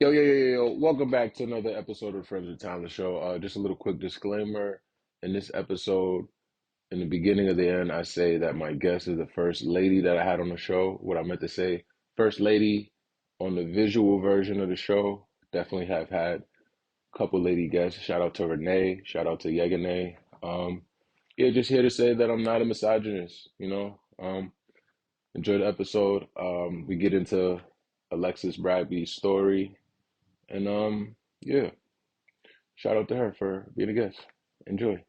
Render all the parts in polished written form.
Yo. Welcome back to another episode of Friends with Talent Show. Just a little quick disclaimer. In this episode, in the beginning of the end, I say that my guest is the first lady that I had on the show. What I meant to say, first lady on the visual version of the show. Definitely have had a couple lady guests. Shout out to Renee. Shout out to Yegane. Yeah, just here to say that I'm not a misogynist, enjoy the episode. We get into Alexis Bradby's story. And yeah, shout out to her for being a guest. Enjoy.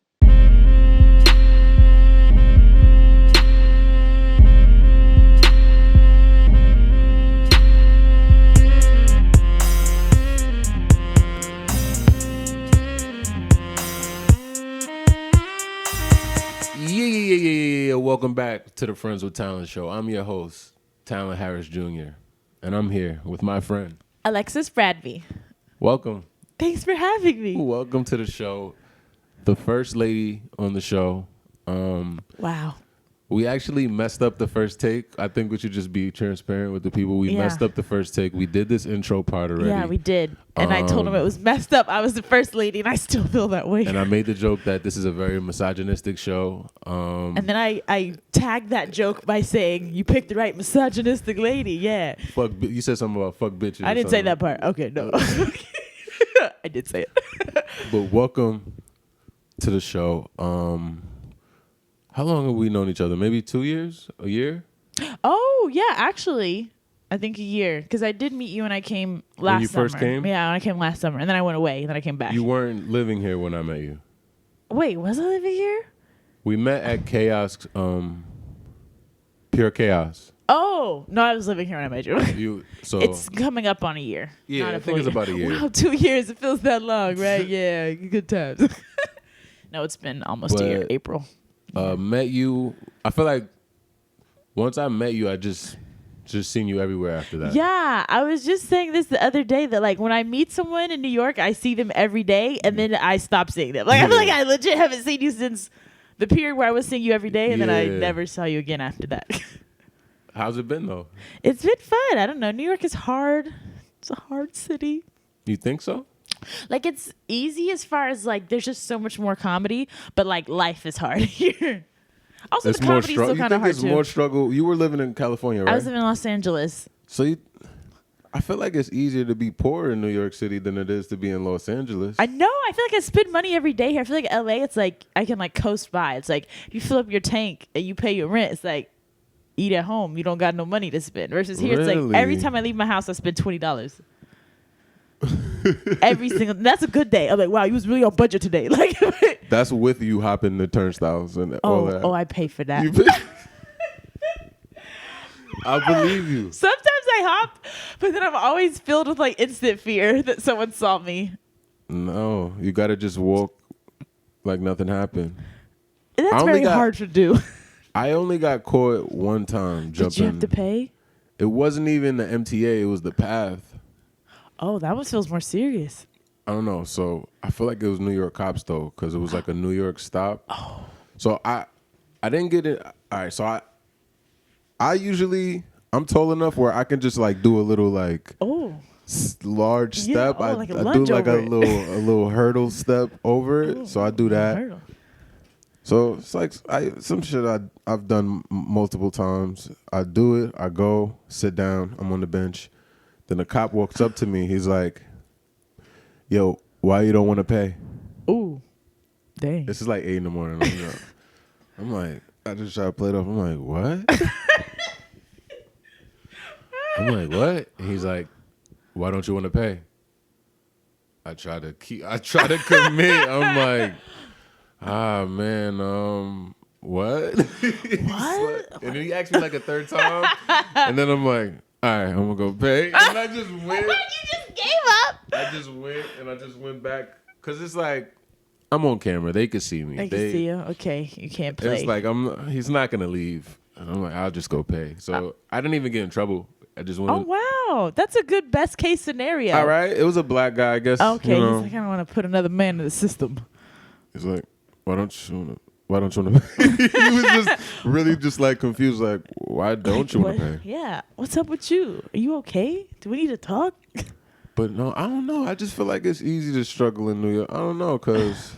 Yeah. Welcome back to the Friends with Talent show. I'm your host, Talent Harris Jr., and I'm here with my friend, Alexis Bradby. Welcome. Thanks for having me. Welcome to the show. The first lady on the show. Wow. We actually messed up the first take. I think we should just be transparent with the people. We messed up the first take. We did this intro part already. Yeah, we did. And I told him it was messed up. I was the first lady, and I still feel that way. And I made the joke that this is a very misogynistic show. And then I tagged that joke by saying, you picked the right misogynistic lady. Yeah. You said something about fuck bitches. I didn't say that part. Okay, no. I did say it. But welcome to the show. How long have we known each other? Maybe 2 years? A year? Oh, yeah, actually. I think a year. Because I did meet you when I came last summer. When you first came? Yeah, when I came last summer. And then I went away, and then I came back. You weren't living here when I met you. Wait, was I living here? We met at Chaos, Pure Chaos. Oh, no, I was living here when I met you. So it's coming up on a year. Yeah, I think it's about a year. Wow, 2 years. It feels that long, right? Yeah, good times. No, it's been almost a year. April. Met you. I feel like once I met you, I just seen you everywhere after that. Yeah, I was just saying this the other day that like when I meet someone in New York, I see them every day, and then I stop seeing them. Like I feel like I legit haven't seen you since the period where I was seeing you every day, and then I never saw you again after that. How's it been though? It's been fun. I don't know. New York is hard. It's a hard city. You think so? Like it's easy as far as like there's just so much more comedy, but like life is hard here. Also, it's the comedy is still kind of hard it's more struggle. You were living in California, right? I was living in Los Angeles. So I feel like it's easier to be poor in New York City than it is to be in Los Angeles. I know. I feel like I spend money every day here. I feel like LA, it's like I can like coast by. It's like you fill up your tank and you pay your rent. It's like eat at home. You don't got no money to spend. Versus here, it's like every time I leave my house, I spend $20. Every single. That's a good day. I'm like, wow, you was really on budget today. Like that's with you hopping the turnstiles and all that. Oh, I pay for that. I believe you. Sometimes I hop, but then I'm always filled with like instant fear that someone saw me. No, you gotta just walk like nothing happened. And that's very hard to do. I only got caught one time jumping. Did you have to pay? It wasn't even the MTA. It was the path. Oh, that one feels more serious. I don't know. So I feel like it was New York cops though, because it was like a New York stop. Oh. So I didn't get it. All right. So I'm tall enough where I can just like do a little like large step. I do like a little hurdle step over it. So I do that. Hurdle. So it's like some shit I've done multiple times. I do it. I go sit down. I'm on the bench. Then a cop walks up to me. He's like, "Yo, why you don't want to pay?" Ooh, dang. This is like 8 a.m. I'm like, I just try to play it off. I'm like, what? I'm like, what? And he's like, why don't you want to pay? I try to commit. I'm like, man, what? What? And then he asked me like a third time. And then I'm like, all right, I'm going to go pay. And I just went. You just gave up. I just went and I just went back. Because it's like, I'm on camera. They could see me. They can see you. Okay, you can't play. It's like, he's not going to leave. And I'm like, I'll just go pay. So I didn't even get in trouble. I just went. Oh, wow. That's a good best case scenario. All right. It was a black guy, I guess. Okay, he's like, I don't want to put another man in the system. He's like, why don't you want to pay? He was just really just like confused, like, why don't you want to pay? Yeah. What's up with you? Are you okay? Do we need to talk? But no, I don't know. I just feel like it's easy to struggle in New York. I don't know, because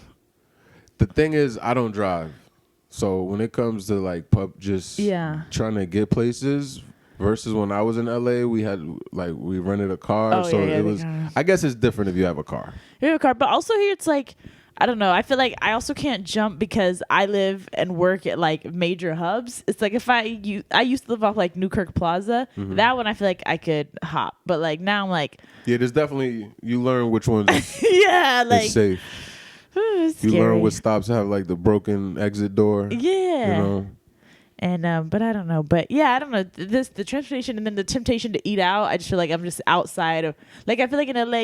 the thing is, I don't drive. So when it comes to like trying to get places versus when I was in LA, we rented a car. Oh, so yeah, it was, I guess it's different if you have a car. You have a car. But also here it's like, I don't know. I feel like I also can't jump because I live and work at like major hubs. It's like if I used to live off like Newkirk Plaza. Mm-hmm. That one I feel like I could hop. But like now I'm like, yeah, there's definitely, you learn which ones yeah, like is safe. It's you scary. learn what stops have like the broken exit door. Yeah. You know. And but I don't know. But yeah, I don't know. The transportation and then the temptation to eat out. I just feel like I'm just outside of, like, I feel like in LA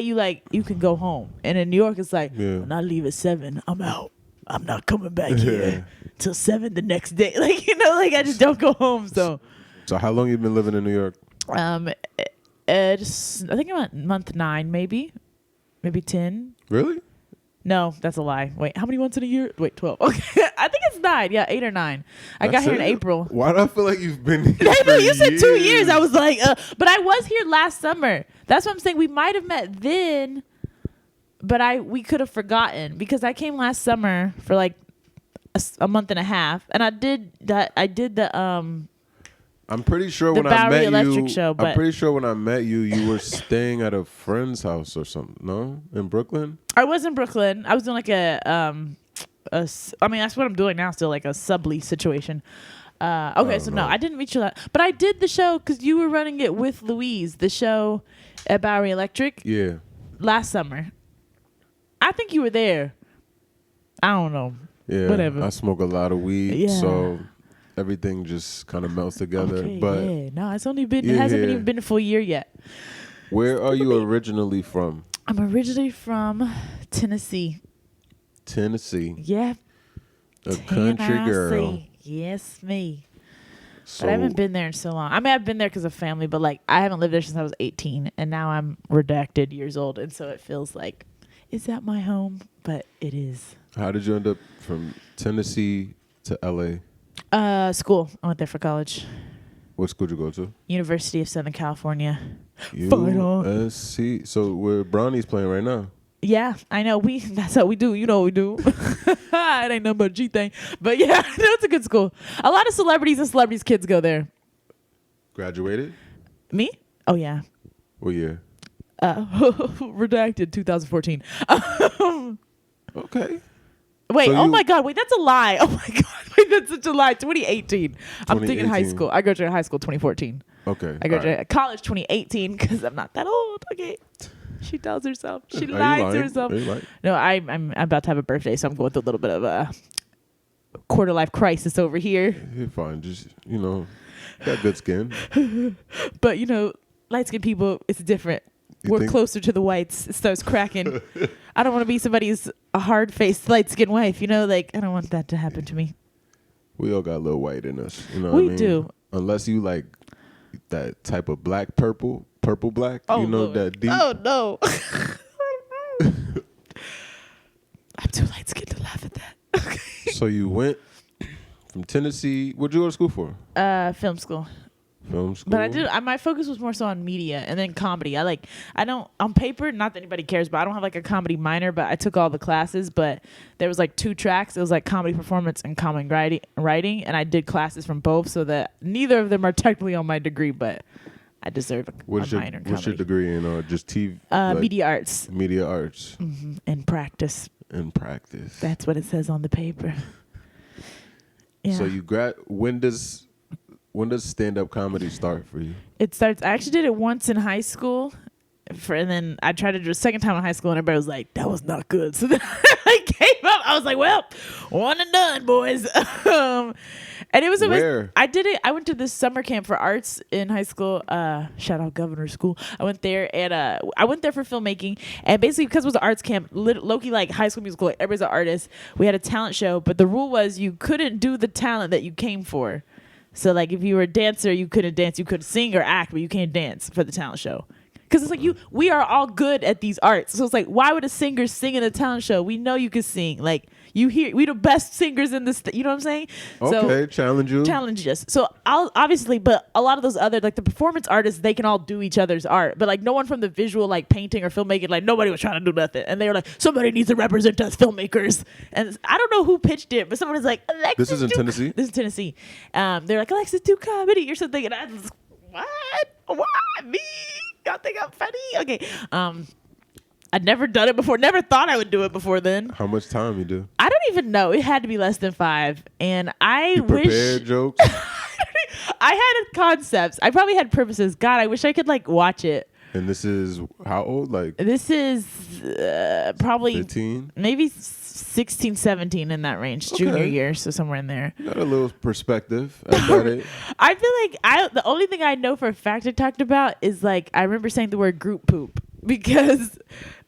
you can go home, and in New York it's like, when I leave at 7, I'm out. I'm not coming back here till 7 the next day. Like, you know, like I just don't go home. So how long you been living in New York? Just, I think I'm at month 9, maybe 10. Really? No, that's a lie. Wait, how many months in a year? Wait, 12. Okay, I think it's 9. Yeah, 8 or 9. I got here in April. Why do I feel like you've been here I know, you said years? 2 years. I was like, but I was here last summer. That's what I'm saying. We might have met then, but we could have forgotten because I came last summer for like a month and a half, and I did the I'm pretty sure the when I Bowery met Electric you, show, but I'm pretty sure when I met you, you were staying at a friend's house or something. No, in Brooklyn. I was in Brooklyn. I was doing like I mean, that's what I'm doing now. Still like a sublease situation. Okay, so no, I didn't meet you that, but I did the show because you were running it with Louise. The show at Bowery Electric. Yeah. Last summer. I think you were there. I don't know. Yeah. Whatever. I smoke a lot of weed, so everything just kind of melts together. Okay, but no, it's only been. It hasn't even been a full year yet. Where are you originally from? I'm originally from Tennessee. Tennessee. Yeah. A country girl. Yes, me. So, but I haven't been there in so long. I mean, I've been there because of family, but like I haven't lived there since I was 18, and now I'm redacted years old, and so it feels like, is that my home? But it is. How did you end up from Tennessee to LA? School. I went there for college. What school did you go to? University of Southern California. USC. So where Brownie's playing right now? Yeah, I know. That's how we do. You know what we do. It ain't nothing but a G thing. But yeah, it's a good school. A lot of celebrities and celebrities' kids go there. Graduated? Me? Oh, yeah. What year? Redacted 2014. Okay. Wait, So oh my God. Wait, that's a lie. Oh my God. Wait, that's such a lie. 2018. I'm thinking high 2018. school. I graduated high school 2014. Okay. I graduated college 2018 because I'm not that old. Okay. She tells herself. She Are you lies to lying? herself. Are you lying? No, I'm about to have a birthday, so I'm going through a little bit of a quarter life crisis over here. You're fine. Just, got good skin. But, light skinned people, it's different. We're closer to the whites. It starts cracking. I don't want to be somebody's hard faced, light skinned wife, Like, I don't want that to happen to me. We all got a little white in us. You know We what I mean? do. Unless you like that type of black, purple black. Oh, Lord. That deep. Oh, no. I'm too light skinned to laugh at that. Okay. So you went from Tennessee. What'd you go to school for? Film school. Film school. But my focus was more so on media and then comedy. I don't, on paper, not that anybody cares, but I don't have like a comedy minor, but I took all the classes, but there was like 2 tracks. It was like comedy performance and comedy writing. And I did classes from both so that neither of them are technically on my degree, but I deserve a minor in comedy. What's your degree in? Just TV? Media arts. Media arts. Mm-hmm. And practice. And practice. That's what it says on the paper. Yeah. So when does stand-up comedy start for you? It starts. I actually did it once in high school, and then I tried to do it a second time in high school, and everybody was like, "That was not good." So then I gave up. I was like, "Well, one and done, boys." And it was Where? I did it. I went to this summer camp for arts in high school. Shout out Governor School. I went there, and I went there for filmmaking. And basically, because it was an arts camp, low-key like High School Musical, like everybody's an artist. We had a talent show, but the rule was you couldn't do the talent that you came for. So, like, if you were a dancer, you couldn't dance. You could sing or act, but you can't dance for the talent show. Because it's like we are all good at these arts. So it's like, why would a singer sing in a talent show? We know you can sing. Like, we the best singers in this. You know what I'm saying? Okay, challenge us. So I'll obviously, but a lot of those other like the performance artists, they can all do each other's art, but like no one from the visual like painting or filmmaking, like nobody was trying to do nothing, and they were like, somebody needs to represent us filmmakers, and I don't know who pitched it, but someone was like, Alexis, this is in Tennessee. This is Tennessee. They're like, Alexis, do comedy or something, and I was what me? Y'all think I'm funny? Okay. I'd never done it before. Never thought I would do it before then. How much time you do? I don't even know. It had to be less than 5. And I prepared jokes? I had concepts. I probably had purposes. God, I wish I could like watch it. And this is how old? Like this is probably 15? Maybe 16, 17 in that range. Okay. Junior year, so somewhere in there. You got a little perspective about it. I feel like the only thing I know for a fact I talked about is like I remember saying the word group poop because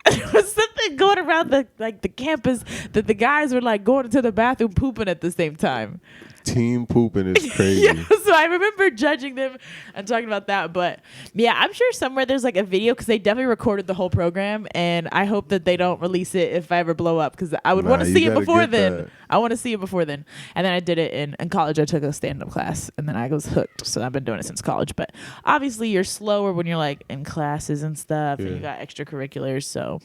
there was something going around the campus that the guys were like going into the bathroom pooping at the same time. Team pooping is crazy. Yeah, so I remember judging them and talking about that. But yeah, I'm sure somewhere there's like a video because they definitely recorded the whole program. And I hope that they don't release it if I ever blow up because I would want to see it before then. That. I want to see it before then. And then I did it in college. I took a stand-up class and then I was hooked. So I've been doing it since college. But obviously you're slower when you're like in classes and stuff and you got extracurriculars. So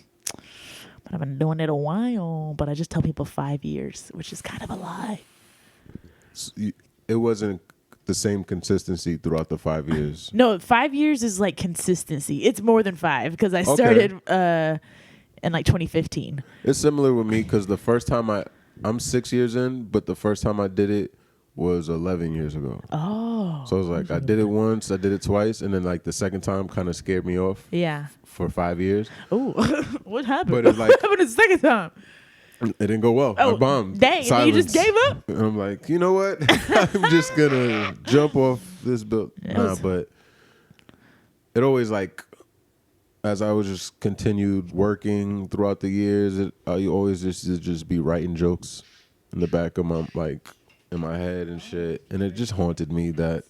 but I've been doing it a while. But I just tell people 5 years, which is kind of a lie. It wasn't the same consistency throughout the 5 years. No, 5 years is like consistency. It's more than 5 because I started in like 2015. It's similar with me because the first time I'm 6 years in, but the first time I did it was 11 years ago. Oh. So I was like, I did it once, I did it twice, and then like the second time kind of scared me off. Yeah. For 5 years. Oh, what happened? But it, like, what happened the second time? It didn't go well. I bombed. Dang, you just gave up? And I'm like, you know what? I'm just going to jump off this build. But it always like, as I was just continued working throughout the years, you always just be writing jokes in the back of my, like, in my head and shit. And it just haunted me that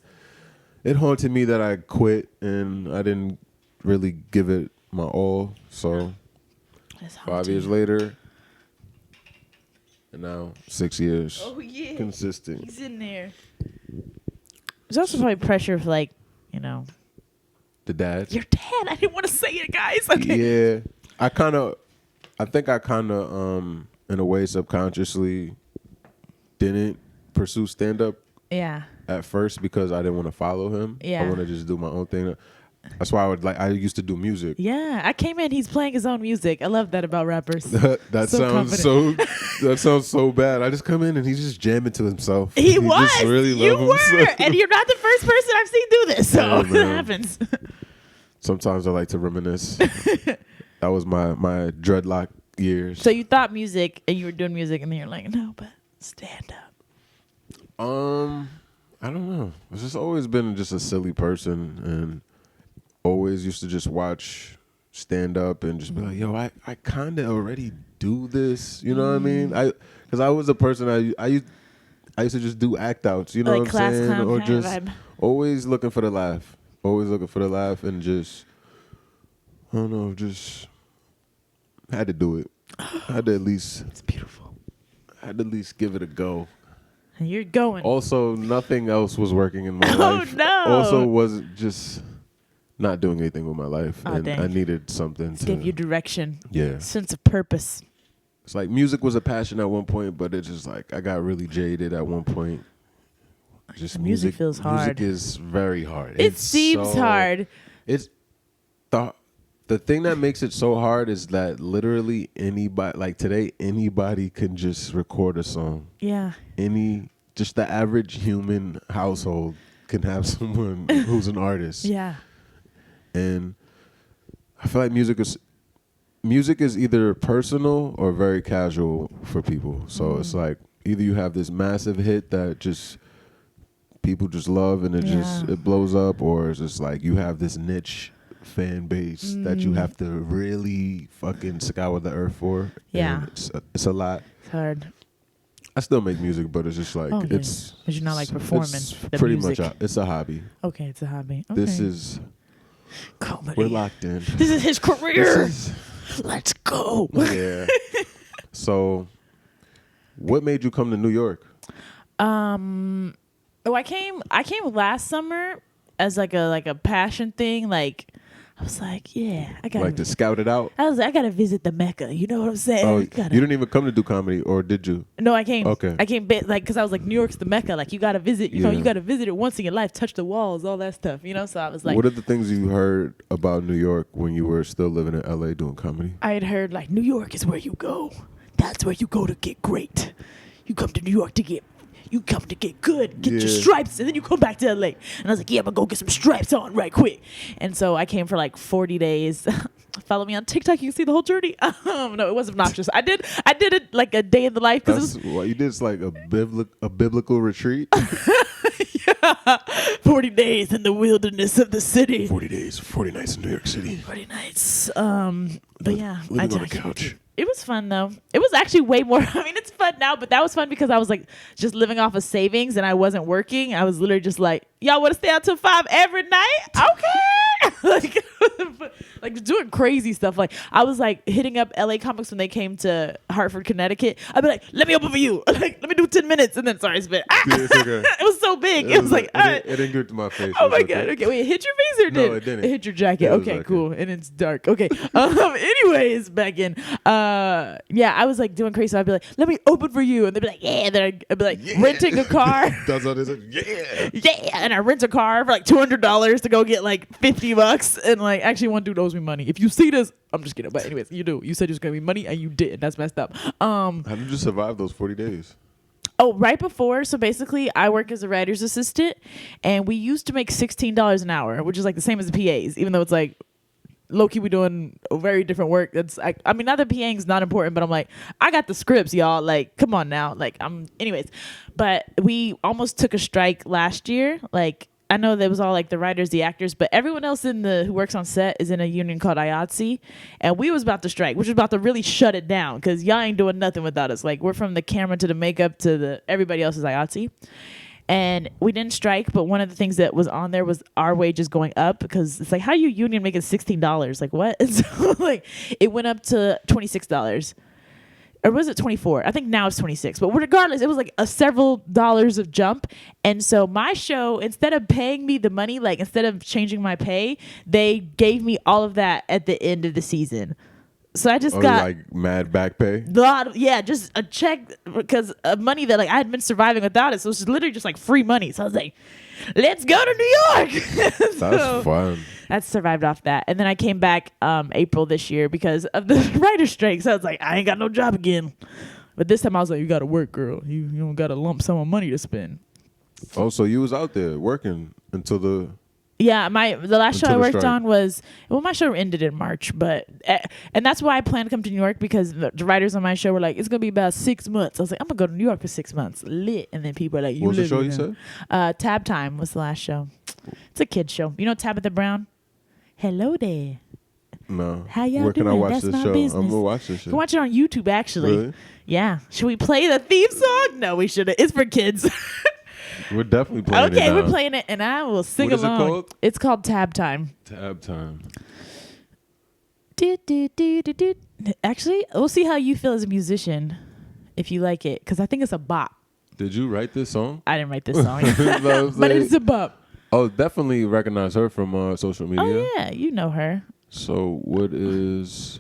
I quit and I didn't really give it my all. So 5 years later, and now 6 years. Oh, yeah. Consistent. He's in there. There's also probably pressure of like, you know. The dad. Your dad. I didn't want to say it, guys. Okay. Yeah. I think I kind of, in a way, subconsciously didn't pursue stand-up. Yeah. At first because I didn't want to follow him. Yeah. I want to just do my own thing. That's why I used to do music. Yeah, I came in. He's playing his own music. I love that about rappers. that sounds so bad. I just come in and he's just jamming to himself. He was. Just really you love were, himself. And you're not the first person I've seen do this. So yeah, it happens. Sometimes I like to reminisce. That was my dreadlock years. So you thought music and you were doing music, and then you're like, no, but stand up. I don't know. I've just always been just a silly person and always used to just watch stand up and just be like, yo, I kind of already do this. You know what I mean? Because I was a person, I used to just do act outs. You know like what I'm saying? Or just vibe. always looking for the laugh. Always looking for the laugh and just, I don't know, just had to do it. I had to at least. It's beautiful. I had to at least give it a go. And you're going. Also, nothing else was working in my life. Oh, no. Also, wasn't just not doing anything with my life. And dang. I needed something to give you direction. Yeah. Sense of purpose. It's like music was a passion at one point, but it's just like I got really jaded at one point. Just music feels hard. Music is very hard. It seems hard. It's the thing that makes it so hard is that literally anybody, like today, anybody can just record a song. Yeah. Just the average human household can have someone who's an artist. Yeah. And I feel like music is either personal or very casual for people. So it's like either you have this massive hit that just people just love and it blows up, or it's just like you have this niche fan base that you have to really fucking scour the earth for. Yeah. And it's a lot. It's hard. I still make music, but it's just like it's. But you're not like performing. It's the pretty music. much. It's a hobby. Okay, it's a hobby. Okay. This is. Comedy. We're locked in. This is his career. Let's go. Yeah. So What made you come to New York? I came last summer as like a passion thing. Like I was like, yeah, I got like to scout it out. I was like, I gotta visit the Mecca. You know what I'm saying? Oh, you didn't even come to do comedy, or did you? No, I came. Okay. I came like because I was like, New York's the Mecca. Like you gotta visit. You know, you gotta visit it once in your life. Touch the walls, all that stuff. You know. So I was like, what are the things you heard about New York when you were still living in LA doing comedy? I had heard like New York is where you go. That's where you go to get great. You come to New York to get. You come to get good, get your stripes, and then you come back to LA. And I was like, yeah, I'm going to go get some stripes on right quick. And so I came for like 40 days. Follow me on TikTok. You can see the whole journey. No, it was obnoxious. I did it like a day in the life. That's what you did. It's like a biblical retreat. 40 days in the wilderness of the city. 40 days, 40 nights in New York City. 40 nights. But yeah. Living on a couch. It was fun though. It was actually way more. I mean, it's fun now, but that was fun because I was like just living off of savings and I wasn't working. I was literally just like, y'all want to stay out till 5 every night? Okay. like doing crazy stuff. Like I was like hitting up LA comics when they came to Hartford, Connecticut. I'd be like, let me open for you. Like, let me do 10 minutes. And then, sorry, spit. It's okay. It was so big. It was like, it didn't get to my face. Oh my God. Okay. Wait, it hit your face or did? No, it didn't. It hit your jacket. Okay, cool. And it's dark. Okay. Anyways, back in. Yeah, I was like doing crazy. So I'd be like, let me open for you. And they'd be like, yeah. And then I'd be like, renting a car. That's what they said. Yeah. Yeah. And I rent a car for like $200 to go get like $50. And like, actually, one dude owes me money. If you see this, I'm just kidding. But anyways, you do. You said it was going to be money and you didn't. That's messed up. How did you survive those 40 days? Oh, right before. So basically, I work as a writer's assistant. And we used to make $16 an hour, which is like the same as the PAs, even though it's like, low-key we doing a very different work. That's I mean, not that PAing's not important, but I'm like, I got the scripts, y'all. Like, come on now. Like, anyways. But we almost took a strike last year. Like, I know that was all like the writers, the actors, but everyone else who works on set is in a union called IATSE. And we was about to strike, which was about to really shut it down because y'all ain't doing nothing without us. Like, we're from the camera to the makeup to everybody else is IATSE. And we didn't strike, but one of the things that was on there was our wages going up because it's like, how you union making $16? Like, what? And so, like, it went up to $26. Or was it 24? I think now it's 26. But regardless, it was like a several dollars of jump. And so my show, instead of paying me the money, like instead of changing my pay, they gave me all of that at the end of the season. So I just got like mad back pay. Just a check because of money that like I had been surviving without it. So it's literally just like free money. So I was like, let's go to New York. That's fun. That survived off that. And then I came back April this year because of the writer's strike. So I was like, I ain't got no job again. But this time I was like, you got to work, girl. You don't got a lump sum of money to spend. Oh, so you was out there working until the... Yeah, the last show I worked on was, well, my show ended in March, and that's why I planned to come to New York because the writers on my show were like, it's going to be about 6 months. I was like, I'm going to go to New York for 6 months. Lit. And then people are like, what was the show you said? Tab Time was the last show. It's a kid's show. You know Tabitha Brown? Hello there. No. How y'all Where doing? can I watch That's this my show? business. I'm going to watch this show. You can watch it on YouTube, actually. Really? Yeah. Should we play the theme song? No, we shouldn't. It's for kids. We're definitely playing it. Okay, we're playing it, and I will sing along. What is it called? It's called Tab Time. Tab Time. Actually, we'll see how you feel as a musician, if you like it, because I think it's a bop. Did you write this song? I didn't write this song, but it's a bop. Oh, definitely recognize her from social media. Oh yeah, you know her. So what is?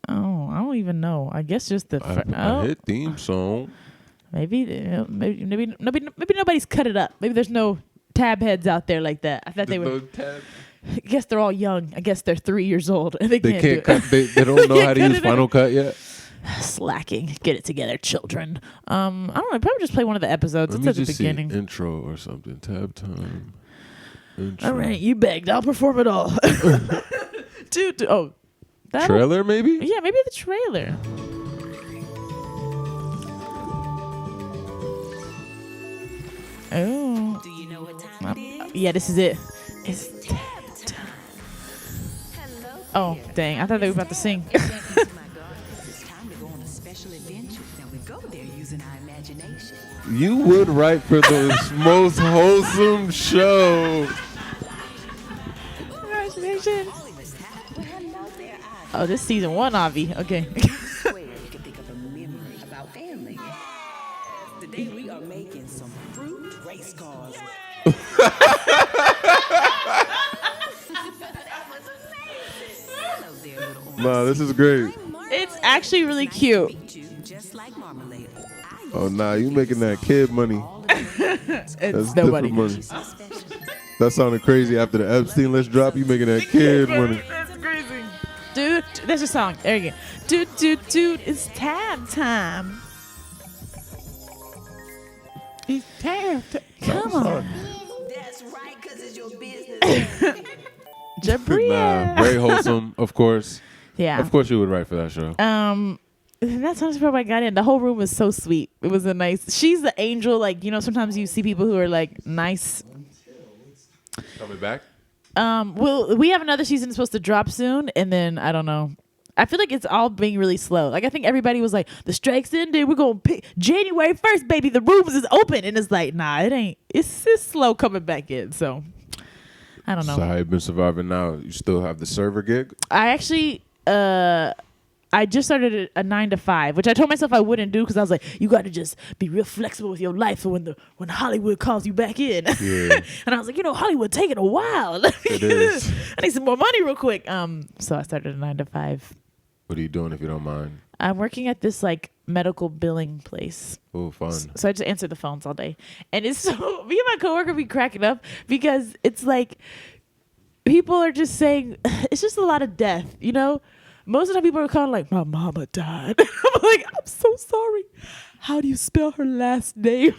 Oh, I don't even know. I guess just the a hit theme song. Maybe nobody's cut it up. Maybe there's no tab heads out there like that. I thought they were. No tab. I guess they're all young. I guess they're 3 years old and they can't cut. They don't know how to use Final Cut yet. Slacking. Get it together, children. I don't know. Probably just play one of the episodes. It's at the beginning. Intro or something. Tab Time. Intro. All right, you begged. I'll perform it all. Dude. Oh, trailer maybe. Yeah, maybe the trailer. Oh. Do you know what time it is? Yeah, this is it. It's tab time. Oh, dang. I thought they were about to sing. It's time to go on a special adventure. Now we go there using our imagination. You would write for the most wholesome show. Imagination. Oh, this season 1, Avi. Okay. Swear you can think of a memory about family. start making some fruit race cars. Hello there, little orange. Nah, this is great. It's actually really cute. Just like marmalade. Oh, nah, you making that kid money. It's That's nobody. different money. That sounded crazy after the Epstein list drop. You making that kid money. That's crazy. Dude, that's a song. There you go. Dude, it's time. It's time. Come on. That's right, because it's your business. Jabria. Nah, very wholesome, of course. Yeah. Of course you would write for that show. That's how I got in. The whole room was so sweet. It was a nice. She's the angel. Like, you know, sometimes you see people who are like nice. Coming back? Well, we have another season supposed to drop soon, and then I don't know. I feel like it's all being really slow. Like, I think everybody was like, the strike's ended. We're going to pick January 1st, baby. The rooms is open. And it's like, nah, it ain't. It's slow coming back in. So, I don't know. So how you been surviving now? You still have the server gig? I actually, I just started a 9 to 5, which I told myself I wouldn't do because I was like, you got to just be real flexible with your life for when Hollywood calls you back in. Yeah. And I was like, Hollywood taking a while. It is. I need some more money real quick. So I started a 9 to 5. What are you doing if you don't mind? I'm working at this like medical billing place. Oh, fun. So I just answer the phones all day. And it's so, me and my coworker be cracking up because it's like people are just saying, it's just a lot of death, you know? Most of the time people are calling like, my mama died. I'm like, I'm so sorry. How do you spell her last name?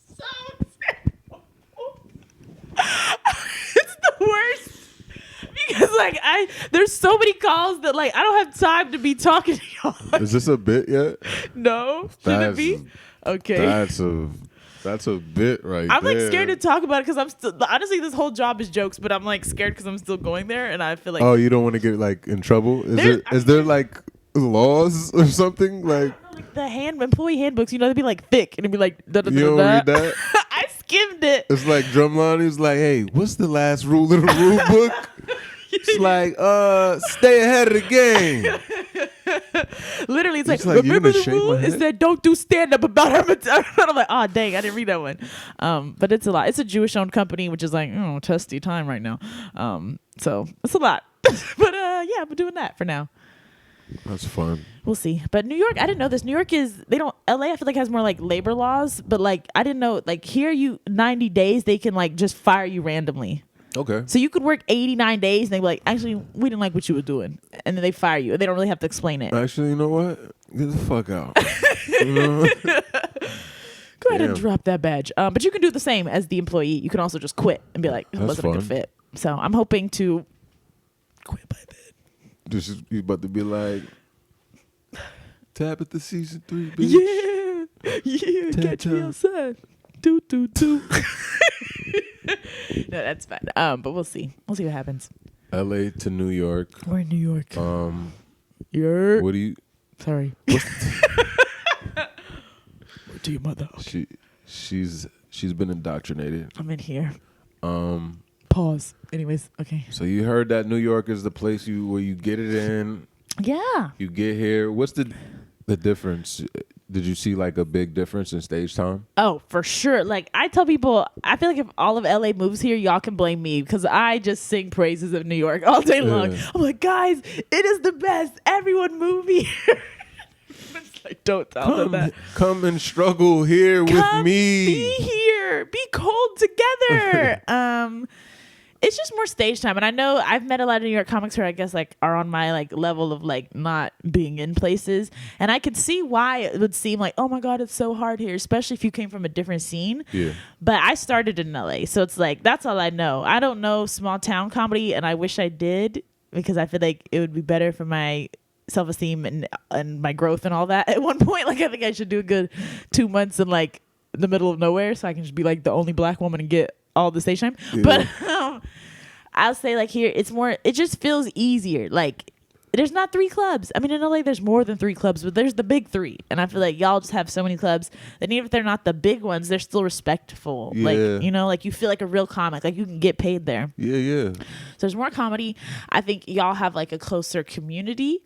So terrible. It's the worst. Because like there's so many calls that like I don't have time to be talking to y'all. Is this a bit yet? No. Should it be? Okay. That's a bit right I'm there. like scared to talk about it because I'm still honestly this whole job is jokes, but I'm like scared because I'm still going there and I feel like Oh, you don't want to get like in trouble? Is there like laws or something like the employee handbooks? You know, they'd be like thick and it'd be like da da da. You don't read that? I skimmed it. It's like Drumline. He's like, hey, what's the last rule of the rule book? It's like, stay ahead of the game. Literally, it's like like, "You remember gonna the shake rule my is head?" that don't do stand up about her. I'm like, oh dang, I didn't read that one. But it's a lot. It's a Jewish owned company, which is like, testy time right now. So it's a lot. But yeah, I'm doing that for now. That's fun. We'll see. But New York, I didn't know this. New York LA I feel like has more like labor laws, but like I didn't know like here 90 days they can like just fire you randomly. Okay. So you could work 89 days and they'd be like, actually, we didn't like what you were doing. And then they fire you. And they don't really have to explain it. Actually, you know what? Get the fuck out. Go ahead and drop that badge. But you can do the same as the employee. You can also just quit and be like, it wasn't a good fit. So I'm hoping to quit by then. You about to be like, tap at the season 3, bitch. Yeah, catch me outside. Do. No, that's fine. But we'll see. We'll see what happens. LA to New York. We're in New York. What do you? Sorry. What to your mother? Okay. She's been indoctrinated. I'm in here. Pause. Anyways, okay. So you heard that New York is the place where you get it in. Yeah. You get here. What's the difference? Did you see like a big difference in stage time? Oh, for sure. Like I tell people, I feel like if all of LA moves here, y'all can blame me because I just sing praises of New York all day long. I'm like, guys, it is the best. Everyone move here. It's like, don't tell them that. Come and struggle here with me. Be here. Be cold together. It's just more stage time. And I know I've met a lot of New York comics who I guess like are on my like level of like not being in places. And I could see why it would seem like, oh my God, it's so hard here, especially if you came from a different scene. Yeah. But I started in LA. So it's like, that's all I know. I don't know small town comedy and I wish I did because I feel like it would be better for my self-esteem and my growth and all that. At one point, like I think I should do a good 2 months in like the middle of nowhere so I can just be like the only black woman and get all the stage time. Yeah. But I'll say like here, it just feels easier. Like there's not 3 clubs. I mean, in LA, there's more than 3 clubs, but there's the big 3. And I feel like y'all just have so many clubs that even if they're not the big ones, they're still respectful. Yeah. Like, you know, like you feel like a real comic, like you can get paid there. Yeah. So there's more comedy. I think y'all have like a closer community.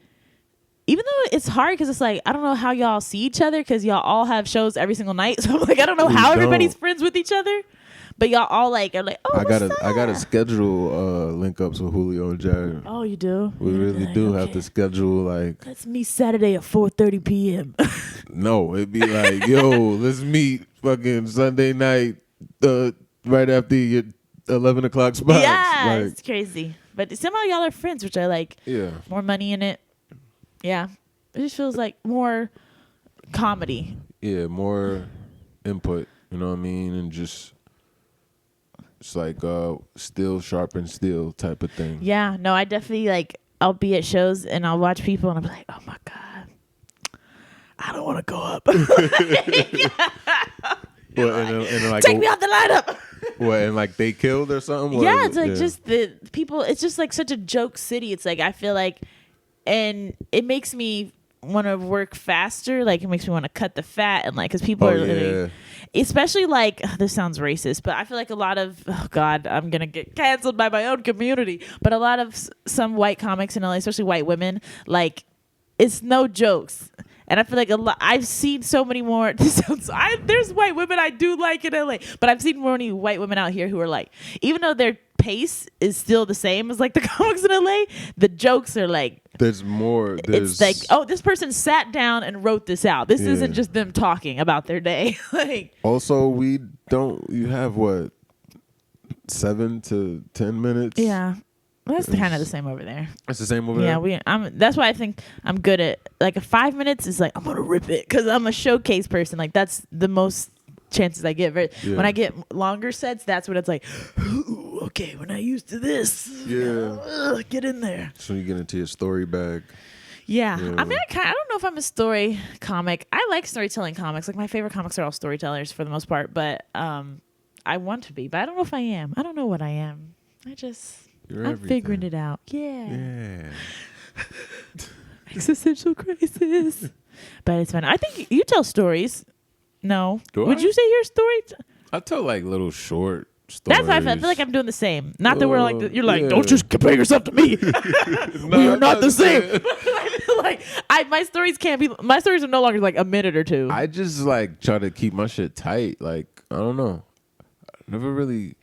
even though it's hard because it's like I don't know how y'all see each other because y'all all have shows every single night. So I'm like I don't know how everybody's friends with each other. But y'all all like are like, oh, I gotta schedule link ups with Julio and Jared. Oh, you do? We really do have to schedule like. Let's meet Saturday at 4:30 p.m. No, it'd be like, yo, let's meet fucking Sunday night, right after your 11 o'clock spots. Yeah, like, it's crazy. But somehow y'all are friends, which I like. Yeah. More money in it. Yeah, it just feels like more comedy. Yeah, more input. You know what I mean, and just. It's like steel sharpens steel type of thing. Yeah, no, I definitely like. I'll be at shows and I'll watch people and I'm like, oh my god, I don't want to go up. Like, take me out the lineup. What, and like they killed or something? Yeah, it's like just the people. It's just like such a joke city. It's like I feel like, and it makes me want to work faster. Like it makes me want to cut the fat and like because people are literally. Especially like this sounds racist, but I feel like a lot of I'm gonna get canceled by my own community. But a lot of some white comics in LA, especially white women, like it's no jokes. And I feel like I've seen so many more. There's white women I do like in LA, but I've seen more many white women out here who are like, even though their pace is still the same as like the comics in LA, the jokes are like. There's more. It's like, oh, this person sat down and wrote this out. This isn't just them talking about their day. Like. Also, you have what, 7 to 10 minutes? Yeah. That's kind of the same over there. It's the same over there? Yeah, that's why I think I'm good at, like, a 5 minutes is like, I'm going to rip it because I'm a showcase person. Like, that's the most chances I get. When I get longer sets, that's when it's like, ooh, okay, we're not used to this. Yeah. Get in there. So you get into your story bag. Yeah. I mean, I don't know if I'm a story comic. I like storytelling comics. Like, my favorite comics are all storytellers for the most part, but I want to be, but I don't know if I am. I don't know what I am. I'm figuring it out. Yeah. Existential crisis. But it's fun. I think you tell stories. No. Would you say you're a story? I tell like little short stories. That's how I feel like I'm doing the same. Not that we're like, you're like, don't just compare yourself to me. We are not the same. My stories are no longer like a minute or two. I just like try to keep my shit tight. Like, I don't know. Never really.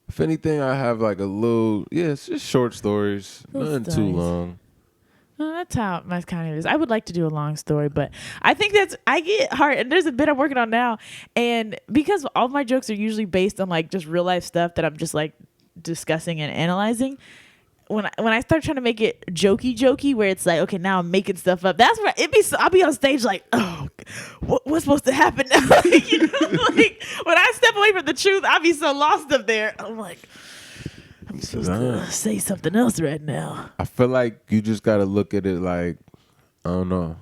If anything, I have like a little, it's just short stories. Nothing too long. Well, that's how my kind of is. I would like to do a long story, but I think I get hard. And there's a bit I'm working on now. And because all my jokes are usually based on like just real life stuff that I'm just like discussing and analyzing. When I start trying to make it jokey, where it's like, okay, now I'm making stuff up. That's where I'll be on stage like, oh, what's supposed to happen now? Like, like when I step away from the truth, I'll be so lost up there. I'm like, I'm supposed to say something else right now. I feel like you just got to look at it like, I don't know.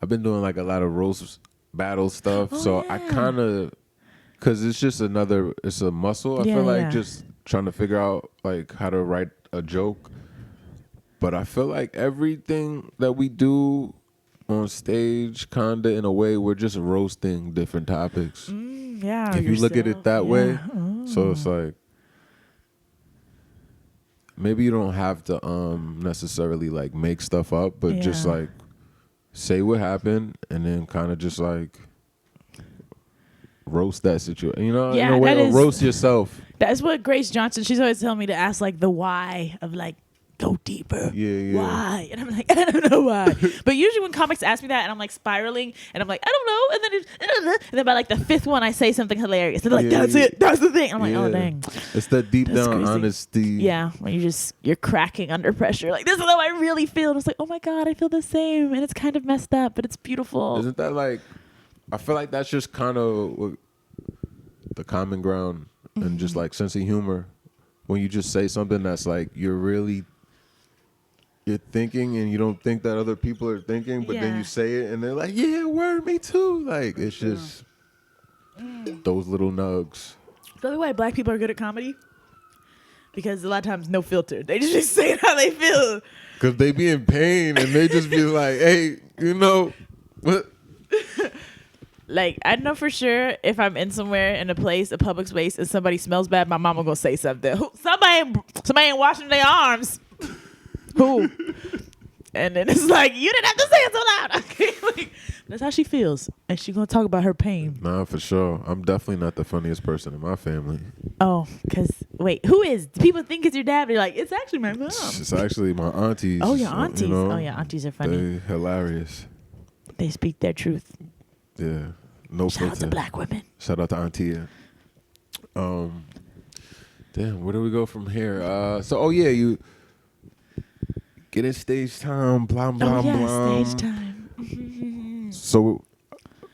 I've been doing like a lot of roast battle stuff. I kind of, because it's just it's a muscle. I feel like just trying to figure out like how to write a joke. But I feel like everything that we do on stage, kinda in a way, we're just roasting different topics. If you look at it that way, so it's like maybe you don't have to necessarily like make stuff up, but just like say what happened and then kind of just like roast that situation. You know, in a way, roast yourself. That's what Grace Johnson, she's always telling me to ask like the why of like, go deeper. Yeah. Why? And I'm like, I don't know why. But usually when comics ask me that and I'm like spiraling and I'm like, I don't know. And then by like the fifth one, I say something hilarious. And they're like, that's it. That's the thing. I'm like, oh, dang. It's that deep down honesty. Yeah. When you're cracking under pressure. Like, this is how I really feel. And it's like, oh my God, I feel the same. And it's kind of messed up, but it's beautiful. Isn't that like, I feel like that's just kind of the common ground and just like sense of humor. When you just say something that's like, you're thinking and you don't think that other people are thinking, but then you say it and they're like, yeah, word, me too. Like, it's just those little nugs. That's why black people are good at comedy. Because a lot of times, no filter. They just be saying how they feel. Because they be in pain and they just be like, hey, you know, what? Like, I know for sure if I'm in somewhere in a public space, and somebody smells bad, my mama gonna say something. Somebody ain't washing their arms. Who? And then it's like, you didn't have to say it so loud. Okay, like, that's how she feels. And she's going to talk about her pain. Nah, for sure. I'm definitely not the funniest person in my family. Oh, because, wait, who is? People think it's your dad, but you're like, it's actually my mom. It's actually my aunties. Oh, your aunties. You know, Oh, yeah, aunties are funny. They're hilarious. They speak their truth. Yeah. No Shout out filter. to black women. Shout out to Auntie. Damn, where do we go from here? You get in stage time, blah, blah, blah. Stage time. So,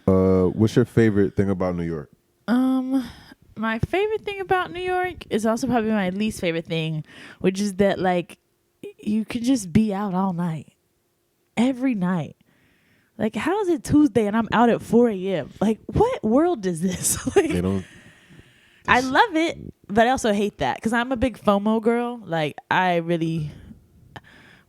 what's your favorite thing about New York? My favorite thing about New York is also probably my least favorite thing, which is that, like, you could just be out all night. Every night. Like, how is it Tuesday and I'm out at 4 a.m.? Like, what world is this? Like, They don't. I love it, but I also hate that because I'm a big FOMO girl. Like, when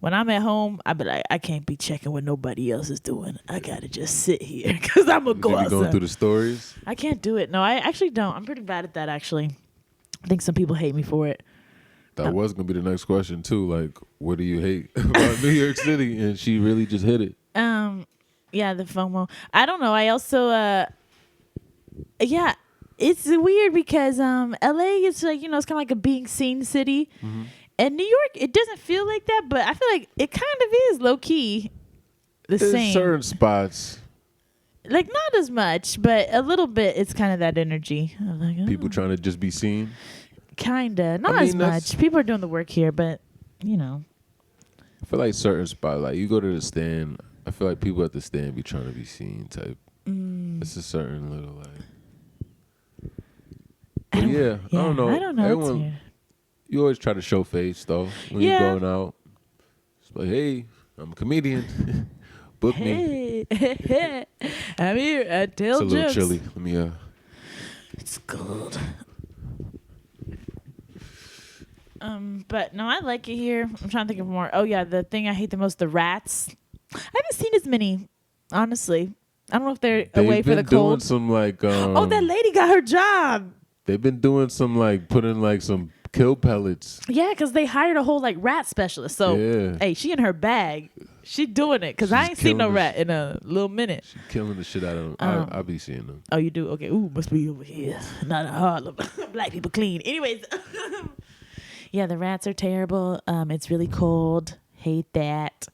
I'm at home, I be like, I can't be checking what nobody else is doing. I gotta just sit here because I'm gonna go outside. Going through the stories? I can't do it. No, I actually don't. I'm pretty bad at that, actually. I think some people hate me for it. That was gonna be the next question too. Like, what do you hate about New York City? And she really just hit it. Yeah, the FOMO. I don't know. I also, yeah, it's weird because LA is like, it's kind of like a being seen city. Mm-hmm. And New York, it doesn't feel like that, but I feel like it kind of is low key the same. In certain spots. Like, not as much, but a little bit, it's kind of that energy. I'm like, people trying to just be seen? Kinda. Not as much. People are doing the work here, but, I feel like certain spots, like you go to the stand, I feel like people at the stand be trying to be seen type. It's a certain little, like. But I don't know. I don't know. Everyone, you always try to show face, though, when you're going out. It's like, hey, I'm a comedian. Book me. I'm here at Tell It's a little chilly. Let me, It's cold. But no, I like it here. I'm trying to think of more. Oh, yeah, the thing I hate the most, the rats. I haven't seen as many, honestly. I don't know if they're away for the cold. Doing some, like... oh, that lady got her job. They've been doing some, like, putting, like, some kill pellets. Yeah, because they hired a whole, like, rat specialist. So, hey, she in her bag. She doing it. Because I ain't seen no rat in a little minute. She's killing the shit out of them. I'll be seeing them. Oh, you do? Okay. Ooh, must be over here. Not in Harlem. Black people clean. Anyways. Yeah, the rats are terrible. It's really cold. Hate that.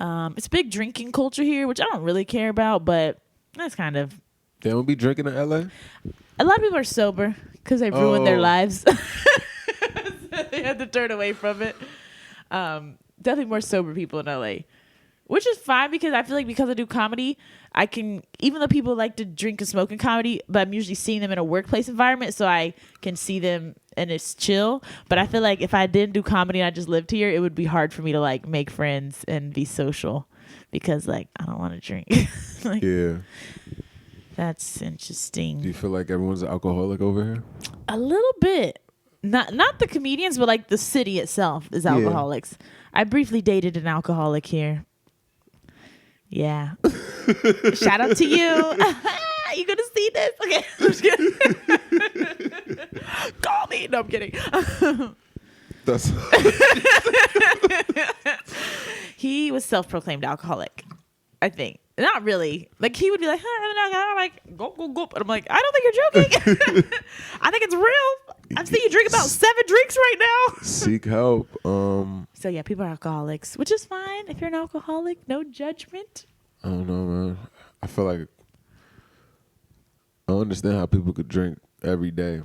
It's a big drinking culture here, which I don't really care about, but that's kind of... They don't be drinking in L.A.? A lot of people are sober because they've ruined their lives. So they had to turn away from it. Definitely more sober people in L.A., which is fine because I feel like because I do comedy, I can, even though people like to drink and smoke in comedy, but I'm usually seeing them in a workplace environment, so I can see them and it's chill. But I feel like if I didn't do comedy and I just lived here, it would be hard for me to like make friends and be social because like I don't want to drink. Like, yeah. That's interesting. Do you feel like everyone's an alcoholic over here? A little bit. Not the comedians, but like the city itself is alcoholics. Yeah. I briefly dated an alcoholic here. Yeah. Shout out to you. You gonna see this? Okay. I'm just kidding. Call me. No, I'm kidding. That's He was self-proclaimed alcoholic, I think. Not really. Like, he would be like, I'm like, go. But I'm like, I don't think you're joking. I think it's real. I've seen you drink about 7 drinks right now. Seek help. So, yeah, people are alcoholics, which is fine. If you're an alcoholic, no judgment. I don't know, man. I feel like I understand how people could drink every day.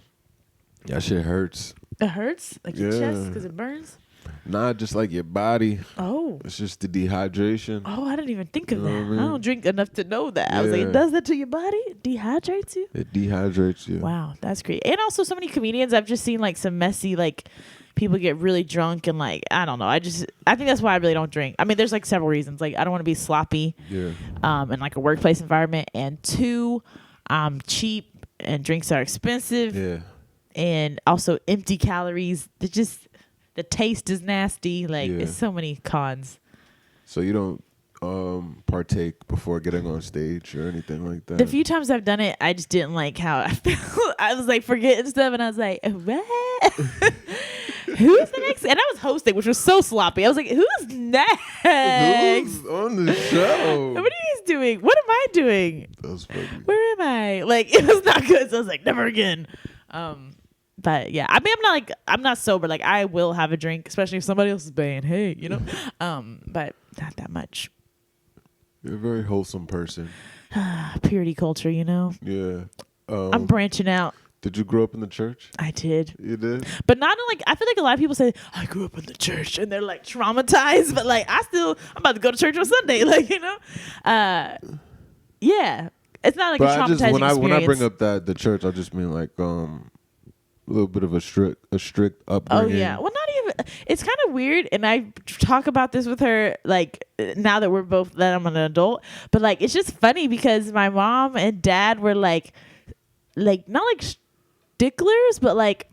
That shit hurts. It hurts? Like your chest because it burns? Nah, just like your body. Oh. It's just the dehydration. Oh, I didn't even think of that. I mean? don't drink enough to know that. I was like, it does that to your body? It dehydrates you? It dehydrates you. Wow, that's great. And also so many comedians, I've just seen like some messy, like people get really drunk and like, I don't know. I think that's why I really don't drink. I mean, there's like several reasons. Like I don't want to be sloppy in like a workplace environment. And 2, I'm cheap and drinks are expensive. Yeah. And also empty calories. The taste is nasty. Like there's so many cons. So you don't partake before getting on stage or anything like that? The few times I've done it, I just didn't like how I felt. I was like forgetting stuff and I was like, what? Who's the next? And I was hosting, which was so sloppy. I was like, who's next? Who's on the show? What are you guys doing? What am I doing? That was funny. Where am I? Like, it was not good. So I was like, never again. But yeah, I mean, I'm not sober. Like, I will have a drink, especially if somebody else is paying. Hey, you know, but not that much. You're a very wholesome person. Purity culture, you know. Yeah. I'm branching out. Did you grow up in the church? I did. You did? But not in, like, I feel like a lot of people say, I grew up in the church, and they're like traumatized. But like, I'm about to go to church on Sunday. Like, you know, yeah. It's not like a traumatizing experience. When I bring up the church, I just mean like a little bit of a strict upbringing. Oh yeah. Well, not even. It's kind of weird, and I talk about this with her. Like now that I'm an adult, but like it's just funny because my mom and dad were like not like sticklers, but like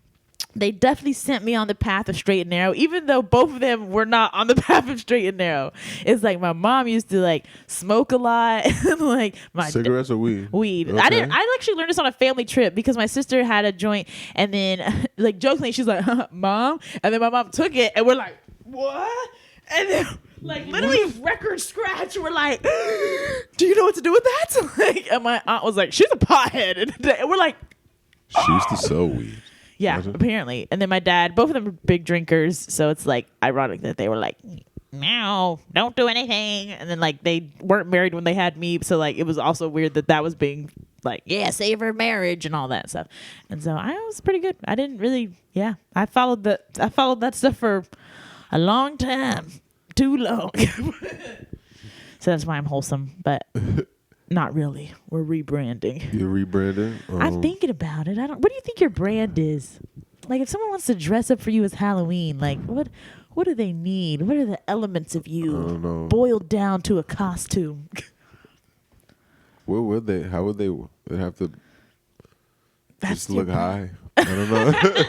they definitely sent me on the path of straight and narrow, even though both of them were not on the path of straight and narrow. It's like my mom used to like smoke a lot, like my cigarettes or weed. Weed. Okay. I actually learned this on a family trip because my sister had a joint, and then like jokingly she's like, "Mom," and then my mom took it, and we're like, "What?" And then like literally record scratch. We're like, "Do you know what to do with that?" Like, and my aunt was like, "She's a pothead," and we're like, she used to sell weed. Yeah, apparently. And then my dad, both of them were big drinkers, so it's like ironic that they were like, no, don't do anything. And then like they weren't married when they had me, so like it was also weird that was being like, yeah, save her marriage and all that stuff. And so I was pretty good. I didn't really, I followed that stuff for a long time, too long. So that's why I'm wholesome, but not really. We're rebranding. You're rebranding? I'm thinking about it. What do you think your brand is? Like, if someone wants to dress up for you as Halloween, like, what do they need? What are the elements of you I don't know. boiled down to a costume? Where would they? How would they? They'd have to just look high. I don't know.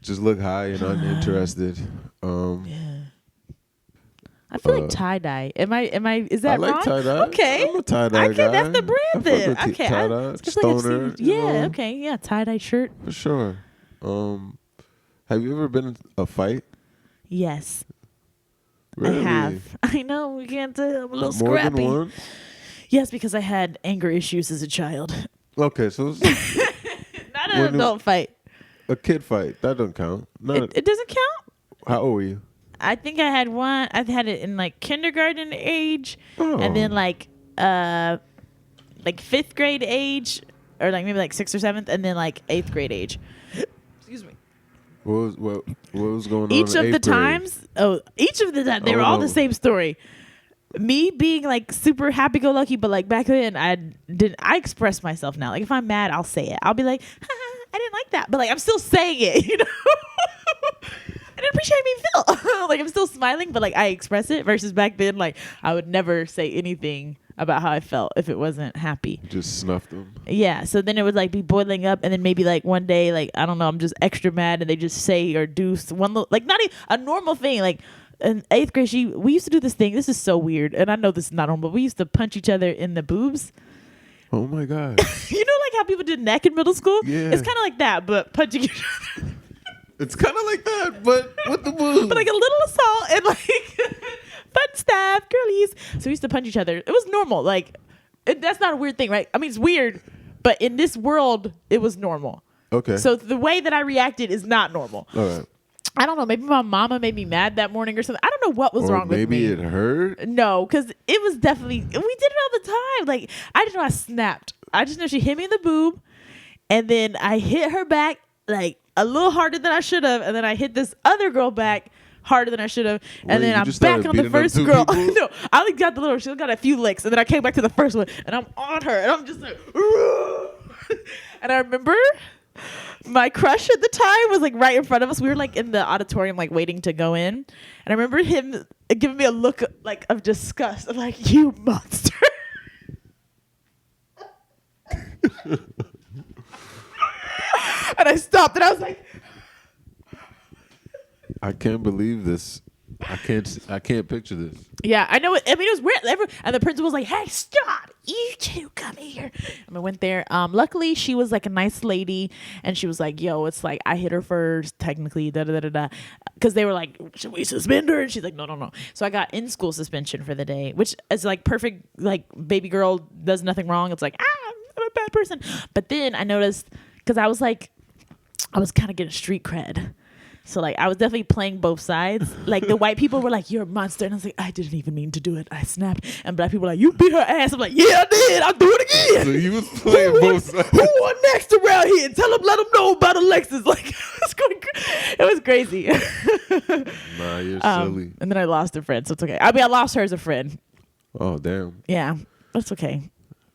Just look high and uninterested. Yeah. I feel like tie dye. Is that I like wrong? tie dye. Okay. I'm a tie dye guy. That's the brand then. Okay. Tie dye, It's like I've stoner. seen- yeah. Okay. Yeah. Tie dye shirt. For sure. Have you ever been in a fight? Yes. Really? I have. I know. We can't tell. I'm a little More scrappy. than one? Yes, because I had anger issues as a child. Okay, so it's Not an adult fight. a kid fight. That doesn't count. It doesn't count? How old were you? I think I had one. I had it in like kindergarten age, Oh. and then like fifth grade age, or like maybe like sixth or seventh, and then like eighth grade age. Excuse me. What was going on? Each in of the eighth grade? times, they were all the same story. Me being like super happy-go-lucky, but like back then I express myself now. Like if I'm mad, I'll say it. I'll be like, I didn't like that, but like I'm still saying it, you know. I didn't appreciate me feel like I'm still smiling, but like I express it. Versus back then, like I would never say anything about how I felt if it wasn't happy. Just snuffed them. Yeah. So then it would like be boiling up, and then maybe like one day, like I don't know, I'm just extra mad, and they just say or do one like not even a normal thing. Like in eighth grade, we used to do this thing. This is so weird, and I know this is not normal, but we used to punch each other in the boobs. Oh my god! You know, like how people did neck in middle school. Yeah. It's kind of like that, but punching each other. It's kind of like that, but with the boobs. But like a little assault and like fun stuff, girlies. So we used to punch each other. It was normal. Like that's not a weird thing, right? I mean, it's weird, but in this world, it was normal. Okay. So the way that I reacted is not normal. All right. I don't know. Maybe my mama made me mad that morning or something. I don't know what was wrong with me. Maybe it hurt. No, because it was definitely, we did it all the time. Like, I just know I snapped. I just know she hit me in the boob, and then I hit her back, like, a little harder than I should have, and then I hit this other girl back harder than I should have, and then I'm back on the first girl. No, I only got she got a few licks, and then I came back to the first one, and I'm on her, and I'm just like, and I remember my crush at the time was like right in front of us. We were like in the auditorium, like waiting to go in, and I remember him giving me a look like of disgust, of like, you monster. And I stopped, and I was like, I can't believe this. I can't picture this. Yeah, I know. I mean, it was weird. And the principal was like, "Hey, stop! You two, come here." And I went there. Luckily, she was like a nice lady, and she was like, "Yo, it's like I hit her first, technically, da da da da da," because they were like, "Should we suspend her?" And she's like, "No, no, no." So I got in school suspension for the day, which is like perfect. Like baby girl does nothing wrong. It's like I'm a bad person. But then I noticed because I was kind of getting street cred. So, like, I was definitely playing both sides. Like, the white people were like, "You're a monster." And I was like, "I didn't even mean to do it. I snapped." And black people were like, "You beat her ass." I'm like, "Yeah, I did. I'll do it again." So you was playing both sides. Who won next around here? And let them know about Alexis. Like, it was crazy. Nah, you're silly. And then I lost a friend, so it's okay. I mean, I lost her as a friend. Oh, damn. Yeah, that's okay.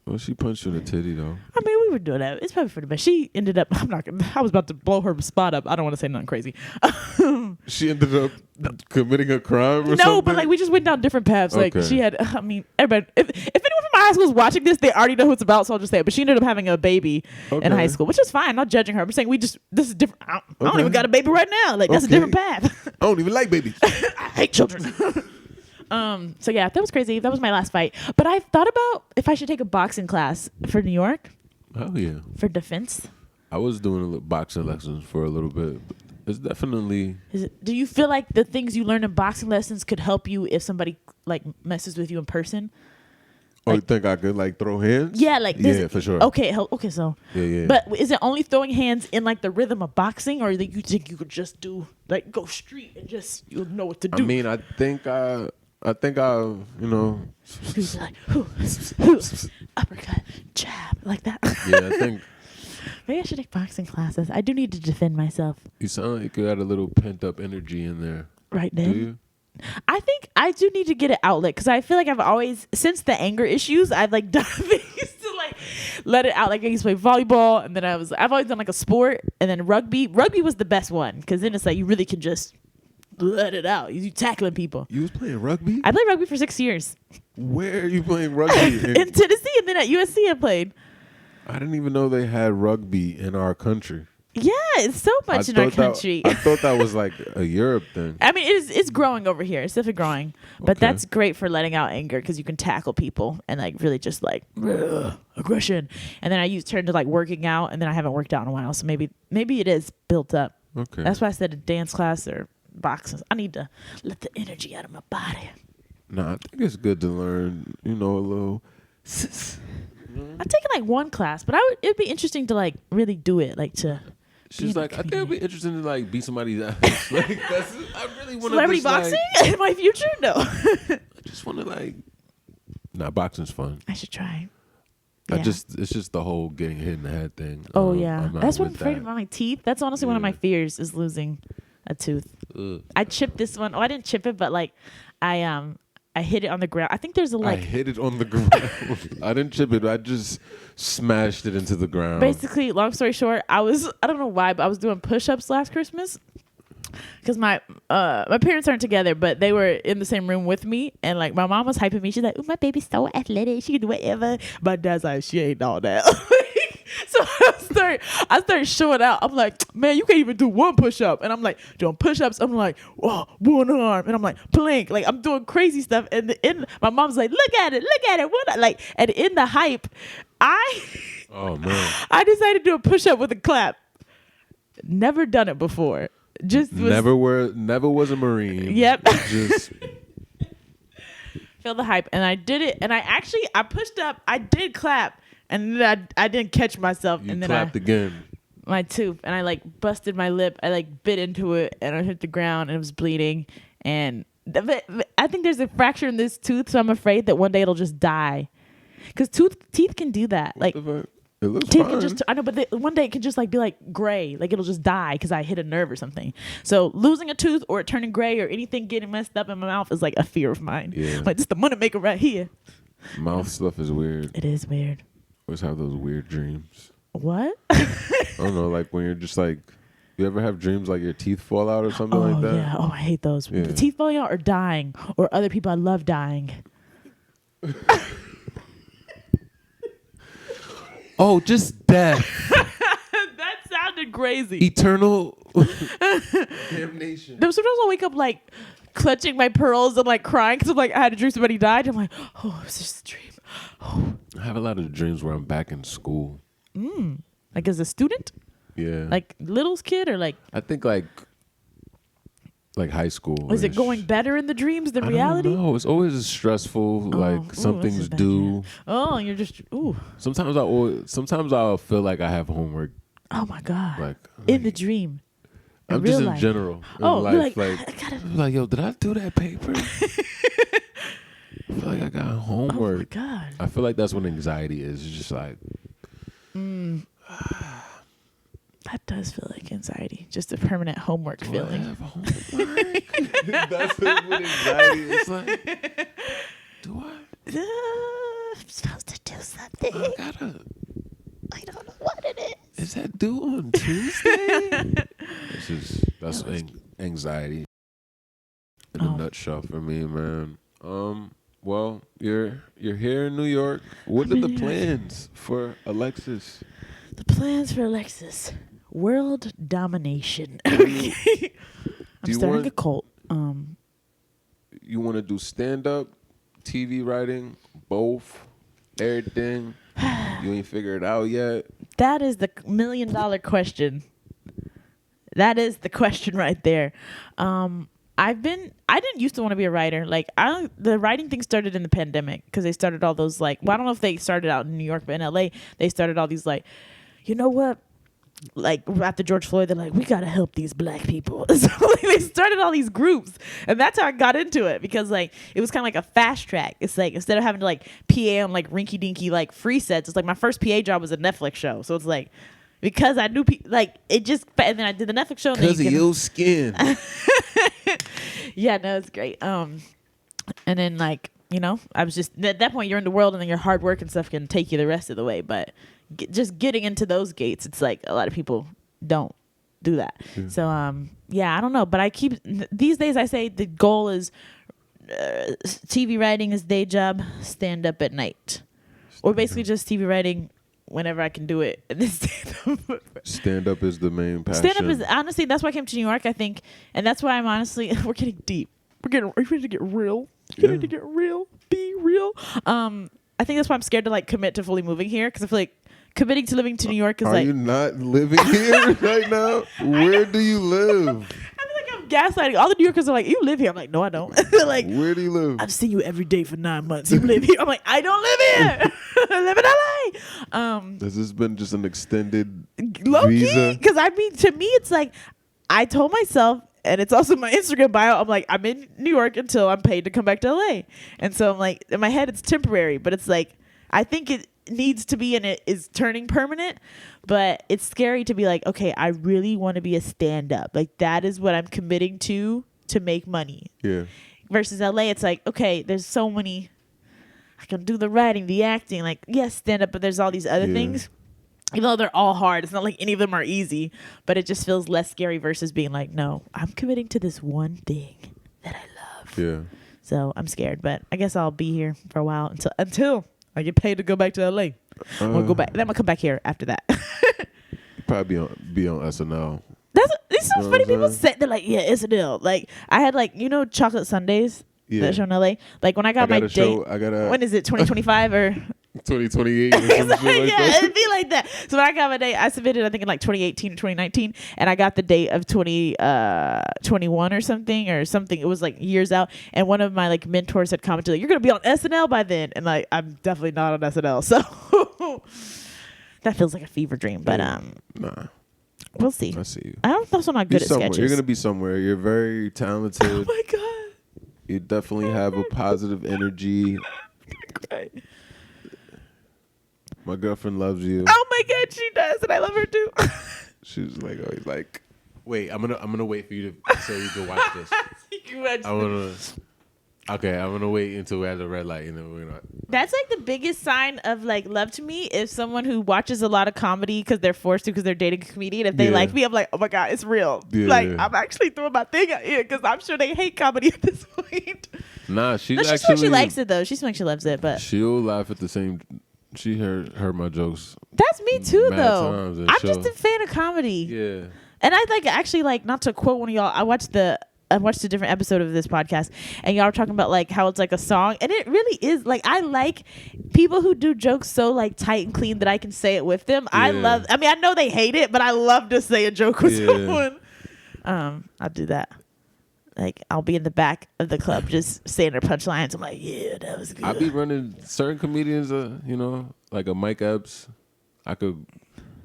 Well, she punched you in the titty, though. I mean, we were doing that. It's probably for the best. She ended up, I was about to blow her spot up. I don't want to say nothing crazy. She ended up committing a crime or something? No, but like we just went down different paths. Like Okay. she had, I mean, everybody, if anyone from my high school is watching this, they already know who it's about, so I'll just say it. But she ended up having a baby in high school, which is fine. I'm not judging her. I'm saying this is different. I don't even got a baby right now. Like that's a different path. I don't even like babies. I hate children. So yeah, that was crazy. That was my last fight. But I thought about if I should take a boxing class for New York. Oh, yeah. For defense. I was doing a little boxing lessons for a little bit. It's definitely... Do you feel like the things you learn in boxing lessons could help you if somebody like messes with you in person? Oh, Like, you think I could like throw hands? Yeah, like this. Yeah, for sure. Okay, so. Yeah. But is it only throwing hands in like the rhythm of boxing, or that you think you could just do like go street and just you'll know what to do? I mean, I think I, you know. Like, uppercut, jab, like that. Yeah, I think. Maybe I should take boxing classes. I do need to defend myself. You sound like you got a little pent up energy in there. Right then. Do you? I think I do need to get an outlet because I feel like I've always, since the anger issues, I've like done things to like let it out. Like I used to play volleyball, and then I've always done like a sport, and then rugby. Rugby was the best one because then it's like you really can just let it out. You tackling people. You was playing rugby? I played rugby for 6 years. Where are you playing rugby? In Tennessee, and then at USC I played. I didn't even know they had rugby in our country. Yeah, it's so much in our country. I thought that was like a Europe thing. I mean, it's growing over here. It's definitely growing. But that's great for letting out anger because you can tackle people and like really just like aggression. And then I turned to like working out, and then I haven't worked out in a while. So maybe it is built up. Okay. That's why I said a dance class or boxing. I need to let the energy out of my body. Nah, I think it's good to learn, a little. I've taken like one class, but it'd be interesting to like really do it, like to. She's like, I think it'd be interesting to like beat somebody's ass. Like I really want to. Celebrity boxing in my future? No. I just want to like. Nah, boxing's fun. I should try. Yeah. It's just the whole getting hit in the head thing. Oh yeah, that's what I'm afraid about my teeth. That's honestly one of my fears is losing a tooth. Ugh. I chipped this one. Oh, I didn't chip it, but like I hit it on the ground. I think there's a like. I hit it on the ground. I didn't chip it. I just smashed it into the ground. Basically, long story short, I don't know why, but I was doing push-ups last Christmas because my parents aren't together, but they were in the same room with me, and like my mom was hyping me. She's like, "Ooh, my baby's so athletic. She can do whatever." My dad's like, "She ain't all that." So I started showing out. I'm like, "Man, you can't even do one push-up." And I'm like, doing push-ups. I'm like, "Whoa, one arm." And I'm like, plank. Like, I'm doing crazy stuff. And my mom's like, look at it. What? Like, and in the hype, Oh, man. I decided to do a push-up with a clap. Never done it before. Never was a Marine. Yep. Just feel the hype. And I did it. And I pushed up. I did clap. And then I didn't catch myself. You and then clapped again. My tooth. And I like busted my lip. I like bit into it and I hit the ground and it was bleeding. And I think there's a fracture in this tooth. So I'm afraid that one day it'll just die. Because teeth can do that. Like, it looks teeth fine. can just, I know, but one day it can just like be like gray. Like it'll just die because I hit a nerve or something. So losing a tooth or it turning gray or anything getting messed up in my mouth is like a fear of mine. Yeah. Like, this the money maker right here. Mouth stuff is weird. It is weird. Always have those weird dreams. What? I don't know, like when you're just like, you ever have dreams like your teeth fall out or something like that? Yeah. Oh, I hate those. Yeah. The teeth falling out or dying or other people I love dying. Oh, just death. That sounded crazy. Eternal damnation. Sometimes I'll wake up like clutching my pearls and like crying because I'm like, I had a dream somebody died. I'm like, oh, it's just a dream. Oh. I have a lot of dreams where I'm back in school. Like as a student? Yeah. Like little's kid or like? I think like high school. Is it going better in the dreams than reality? No, it's always stressful. Like something's due. Oh, you're just Sometimes I'll feel like I have homework. Oh my God! Like in the dream. I'm just in general. In life, like, yo, did I do that paper? I feel like I got homework. Oh my God! I feel like that's what anxiety is. It's just like. That does feel like anxiety. Just a permanent homework feeling. I have homework? That's what anxiety is like. Do I? I'm supposed to do something. I don't know what it is. Is that due on Tuesday? That's anxiety in a nutshell for me, man. Well, you're here in New York. What are the plans for Alexis? The plans for Alexis. World domination. I'm starting a cult. You want to do stand-up, TV writing, both, everything? You ain't figured it out yet? That is the $1 million question. That is the question right there. I didn't used to want to be a writer. Like the writing thing started in the pandemic because they started all those like, well, I don't know if they started out in New York, but in LA, they started all these like, you know what? Like after George Floyd, they're like, we got to help these black people. So like, they started all these groups, and that's how I got into it because like it was kind of like a fast track. It's like instead of having to like PA on like rinky dinky like free sets, it's like my first PA job was a Netflix show. So it's like because I knew like it just, and then I did the Netflix show because of your skin. Yeah, no, it's great. And then like I was just at that point you're in the world, and then your hard work and stuff can take you the rest of the way, but. Just getting into those gates, it's like a lot of people don't do that. So I don't know, but I keep these days I say the goal is TV writing is day job, stand up at night, or basically just TV writing whenever I can do it. Stand up is the main passion. Stand up is honestly that's why I came to New York, I think, and that's why I'm honestly we're getting deep. Are you ready to get real? Ready to get real? Be real. I think that's why I'm scared to like commit to fully moving here because I feel like committing to living to New York is Are you not living here right now? Where do you live? I feel like I'm gaslighting. All the New Yorkers are like, you live here. I'm like, no, I don't. They're like, where do you live? I've seen you every day for 9 months. You live here. I'm like, I don't live here. I live in LA. Has this been just an extended visa? Because I mean, to me, it's like, I told myself, and it's also my Instagram bio, I'm like, I'm in New York until I'm paid to come back to LA. And so I'm like, in my head, it's temporary, but it's like, I think it needs to be and it is turning permanent, but it's scary to be like, okay, I really want to be a stand-up. Like that is what I'm committing to make money. Yeah. Versus LA, it's like, okay, there's so many, I can do the writing, the acting, like yes, stand-up, but there's all these other things. Even though they're all hard, it's not like any of them are easy, but it just feels less scary versus being like, no, I'm committing to this one thing that I love. Yeah. So I'm scared, but I guess I'll be here for a while until I get paid to go back to LA. I'm gonna go back. Then I'm gonna come back here after that. Probably be on SNL. These some funny people say. They're like, yeah, SNL. Like I had like Chocolate Sundays. Yeah. That show in LA. Like when I got my date. When is it? 2025 or 2028 or something like that. It'd be like that. So when I got my date, I submitted I think in like 2018 or 2019, and I got the date of 2021 or something. It was like years out, and one of my like mentors had commented, like, "You're gonna be on SNL by then," and like I'm definitely not on SNL, so that feels like a fever dream. But nah, we'll see. I see you. I don't know if I'm not good at sketches. You're gonna be somewhere. You're very talented. Oh my god. You definitely have a positive energy. Great. My girlfriend loves you. Oh my god, she does, and I love her too. She's like always like, wait, I'm gonna wait for you to so you can watch this. I'm gonna wait until we're at the red light, and then we're gonna. That's like the biggest sign of like love to me is someone who watches a lot of comedy because they're forced to because they're dating a comedian. If they like me, I'm like, oh my god, it's real. I'm actually throwing my thing out here because I'm sure they hate comedy at this point. Nah, she likes it though. She seems like she loves it, but she'll laugh at the same. She heard my jokes. That's me too, though. I'm just a fan of comedy. Yeah. And I like actually like not to quote one of y'all. I watched the I watched a different episode of this podcast, and y'all were talking about like how it's like a song, and it really is. Like, I like people who do jokes so like tight and clean that I can say it with them. I mean, I know they hate it, but I love to say a joke with someone. I'll do that. Like, I'll be in the back of the club just saying their punchlines. I'm like, yeah, that was good. I be running certain comedians, like a Mike Epps. I could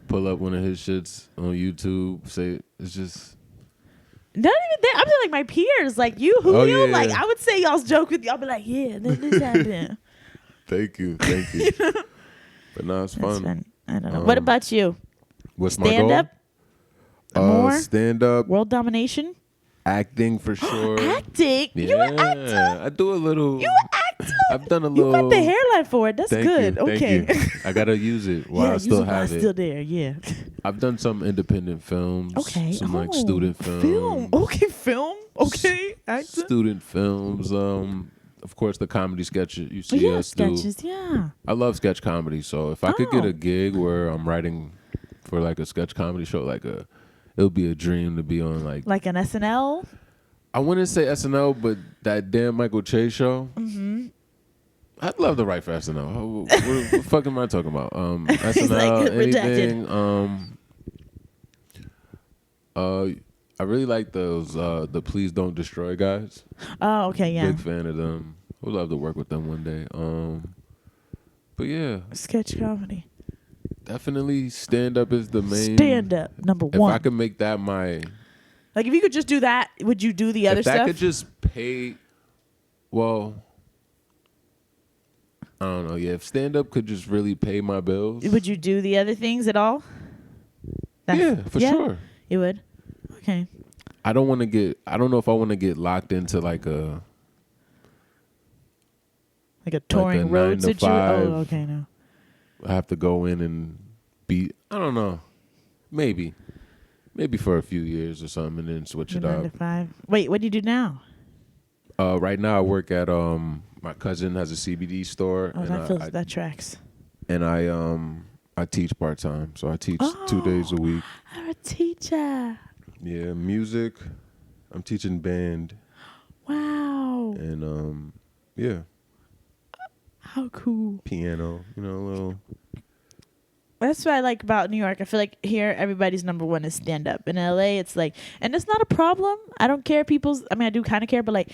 pull up one of his shits on YouTube. Say it's just not even that. I'm just like my peers, like you, Julio. Yeah. Like I would say y'all's joke with y'all. Be like, yeah, then this happened. Thank you. But no, it's fun. I don't know. What about you? What's stand my goal? More stand up. World domination. Acting for sure. Acting? Yeah, you an actor? I do a little. You an actor? I've done a little. You got the hairline for it. That's good. Okay. Thank you. I gotta use it while I still have it. Still there. Yeah. I've done some independent films. Okay. Some like student films. Film. Okay. Film. Okay. Actor. Student films. Of course, the comedy sketches you see us sketches, do. Yeah. I love sketch comedy, so if I could get a gig where I'm writing for like a sketch comedy show, it would be a dream to be on like an SNL. I wouldn't say SNL, but that damn Michael Che show. Mm-hmm. I'd love to write for SNL. What the fuck am I talking about? SNL, like, anything. I really like those the Please Don't Destroy guys. Oh, okay, yeah. Big fan of them. Would love to work with them one day. But yeah, sketch comedy. Definitely stand up is the main. Stand up number one. If I could make that my. Like, if you could just do that, would you do the other stuff? If that could just pay, well, I don't know. Yeah, if stand-up could just really pay my bills. Would you do the other things at all? For sure. You would? Okay. I don't know if I want to get locked into like a touring road situation. Oh, okay, no. I have to go in and be, I don't know, maybe for a few years or something, and then switch it up. 9 to 5. Wait, what do you do now? Right now I work at my cousin has a CBD store. Oh, that tracks. And I teach part-time, so I teach 2 days a week. I'm a teacher. Yeah, music. I'm teaching band. Wow. And yeah. How cool. Piano, a little. That's what I like about New York. I feel like here everybody's number one is stand up. In LA, it's like, and it's not a problem. I don't care I do kind of care, but like,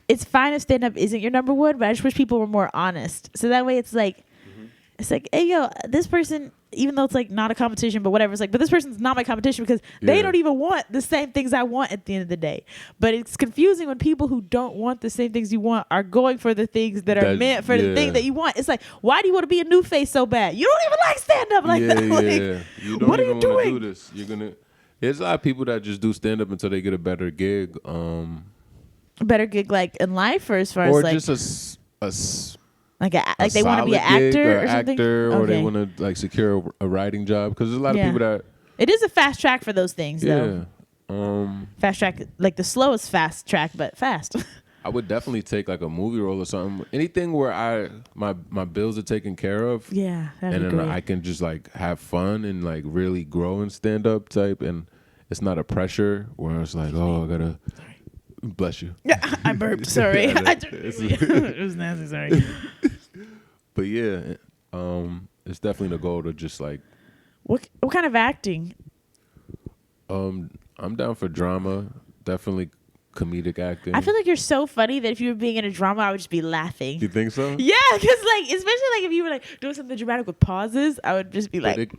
it's fine if stand up isn't your number one, but I just wish people were more honest. So that way it's like, it's like, hey, yo, this person, even though it's like not a competition, but whatever, it's like, but this person's not my competition because they don't even want the same things I want at the end of the day. But it's confusing when people who don't want the same things you want are going for the things that are meant for the thing that you want. It's like, why do you want to be a new face so bad? You don't even like stand up like that. Like, you don't even want to do this. There's a lot of people that just do stand up until they get a better gig. Better gig like in life, or as far or as like, just a like they want to be an actor or something, or they want to like secure a writing job, because there's a lot of people that it is a fast track for those things though. Fast track, like the slowest fast track, but fast. I would definitely take like a movie role or something, anything where my bills are taken care of. Yeah, and then great. I can just like have fun and like really grow in stand up type, and it's not a pressure where it's like, oh, I gotta. Bless you. Yeah, I burped. Sorry. It was nasty. Sorry. But yeah, it's definitely the goal to just like. What kind of acting? I'm down for drama. Definitely comedic acting. I feel like you're so funny that if you were being in a drama, I would just be laughing. You think so? Yeah, because like, especially like if you were like doing something dramatic with pauses, I would just be like.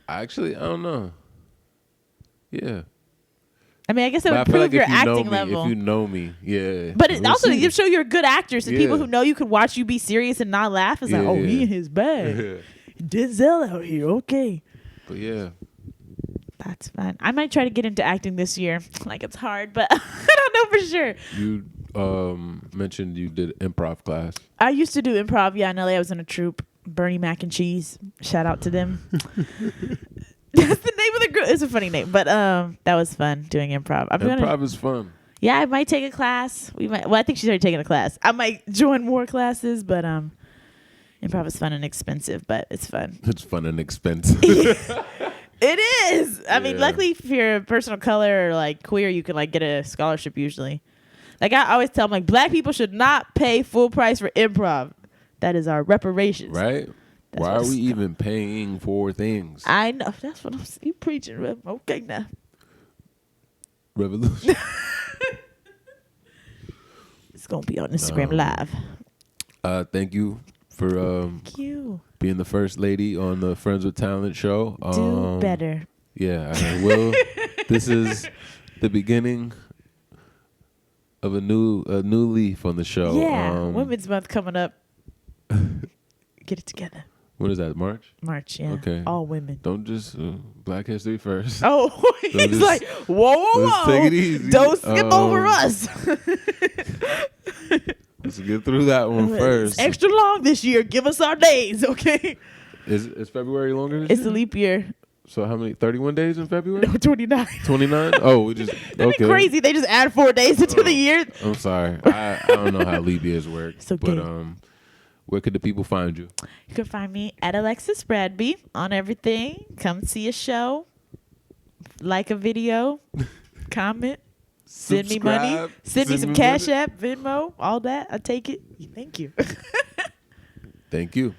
Actually, I don't know. Yeah. I mean, I guess it would prove your acting level. If you know me, yeah. But it also you show you're a good actor, so people who know you can watch you be serious and not laugh. It's like, oh, he in his bag. Denzel out here, okay. But yeah. That's fun. I might try to get into acting this year. Like, it's hard, but I don't know for sure. You mentioned you did improv class. I used to do improv, in LA. I was in a troupe, Bernie Mac and Cheese. Shout out to them. That's the name of the group. It's a funny name, but that was fun doing improv. Improv is fun. Yeah, I might take a class. I think she's already taken a class. I might join more classes, but improv is fun and expensive, but it's fun. It's fun and expensive. It is. I mean, luckily if you're a person of color or like queer, you can like get a scholarship usually. Like I always tell them, like black people should not pay full price for improv. That is our reparations. Right? Why are we even paying for things? I know. That's what I'm saying. You preaching, Rev. Okay now. Revolution. It's gonna be on Instagram Live. Thank you for being the first lady on the Friends with Talent show. Do better. Yeah, I will. This is the beginning of a new leaf on the show. Yeah, Women's Month coming up. Get it together. When is that? March? March, yeah. Okay. All women. Don't just Black History first. Oh, he's like, whoa. Take it easy. Don't skip over us. Let's get through that one first. It's extra long this year. Give us our days, okay? Is February longer this year? It's a leap year. So how many? 31 days in February? No, 29. 29? Oh, we just That'd be crazy. They just add 4 days into the year. I'm sorry. I don't know how leap years work. It's okay. But where could the people find you? You can find me at Alexis Bradby on everything. Come see a show. Like a video. Comment. Send me money. Send me some Cash App, Venmo, all that. I take it. Thank you. Thank you.